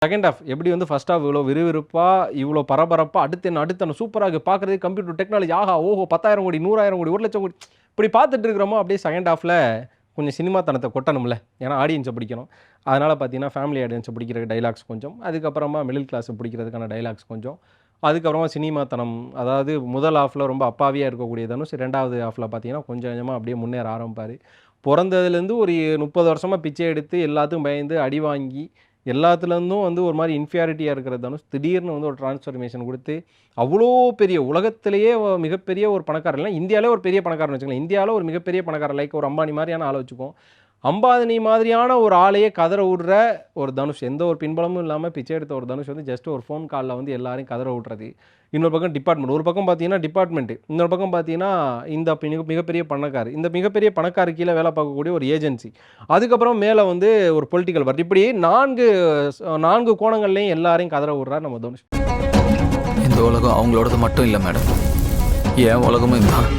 Second half எப்படி வந்து first half இவ்வளோ விறுவிறுப்பா, இவ்வளோ பரபரப்பா, அடுத்து என்ன சூப்பரா இருக்கு பார்க்குறதுக்கு கம்ப்யூட்டர் டெக்னாலஜி ஆஹா! ஓஹோ! 10,000 கோடி, 100,000 கோடி, 1,00,000 கோடி இப்படி பார்த்துட்டு இருக்கிறோமோ, அப்படியே செகண்ட் ஹாஃப்ல கொஞ்சம் சினிமாத்தனத்த கொட்டணும்ல. ஏன்னா ஆடியன்ஸ பிடிக்கணும். அதனால பார்த்தீங்கன்னா, ஃபேமிலி ஆடியன்ஸ பிடிக்கிற டயலாக்ஸ் கொஞ்சம், அதுக்கப்புறமா மிடில் கிளாஸ பிடிக்கிறதுக்கான டயலாக்ஸ் கொஞ்சம், அதுக்கப்புறமா சினிமாத்தனம் அதாவது முதல் ஹாஃப்ல ரொம்ப அப்பாவியா இருக்கக்கூடிய தனுஷ், 2வது ஹாஃப்ல பார்த்தீங்கன்னா, கொஞ்சம் கொஞ்சமா அப்படியே முன்னேற ஆரம்பிப்பாரு. பொறந்ததுலேருந்து ஒரு 30 வருஷமா பிச்சை எடுத்து, எல்லாத்துக்கும் பயந்து, அடி வாங்கி, எல்லாத்துலேருந்தும் வந்து ஒரு மாரி இன்ஃபீரியாரிட்டியா இருக்கிற தனுஷ், திடீர்னு வந்து ஒரு டிரான்ஸ்ஃபர்மேஷன் குடுத்து, அவ்வளோ பெரிய உலகத்திலேயே மிகப்பெரிய ஒரு பணக்காரர் இல்ல, இந்தியாவிலே ஒரு பெரிய பணக்காரர்ன்னு வச்சுக்கங்களேன். இந்தியாவில ஒரு மிகப்பெரிய பணக்காரர் லைக் ஒரு அம்பானி மாரியான ஆள வச்சுக்குவோம். அம்பானி மாதிரியான ஒரு ஆளையே கதற விடுற ஒரு தனுஷ். எந்த ஒரு பின்புலமும் இல்லாம பிச்சை எடுத்த ஒரு தனுஷ் வந்து ஜஸ்ட் ஒரு ஃபோன் கால்ல வந்து எல்லாரையும் கதற விடுறது. இன்னொரு பக்கம் டிபார்ட்மெண்ட். ஒரு பக்கம் பார்த்தீங்கன்னா டிபார்ட்மெண்ட். இன்னொரு பக்கம் பார்த்தீங்கன்னா, இந்த மிகப்பெரிய பணக்காரர். இந்த மிகப்பெரிய பணக்காரர் கீழ வேலை பார்க்கக்கூடிய ஒரு ஏஜென்சி. அதுக்கப்புறம் மேல வந்து ஒரு பொலிட்டிக்கல் பார்ட்டி. இப்படி 4 கோணங்கள்லயும் எல்லாரையும் கதற விடுறார் நம்ம தனுஷ். இந்த உலகம் அவங்களோடது மட்டும் இல்ல மேடம், என் உலகமும் இதுதான்.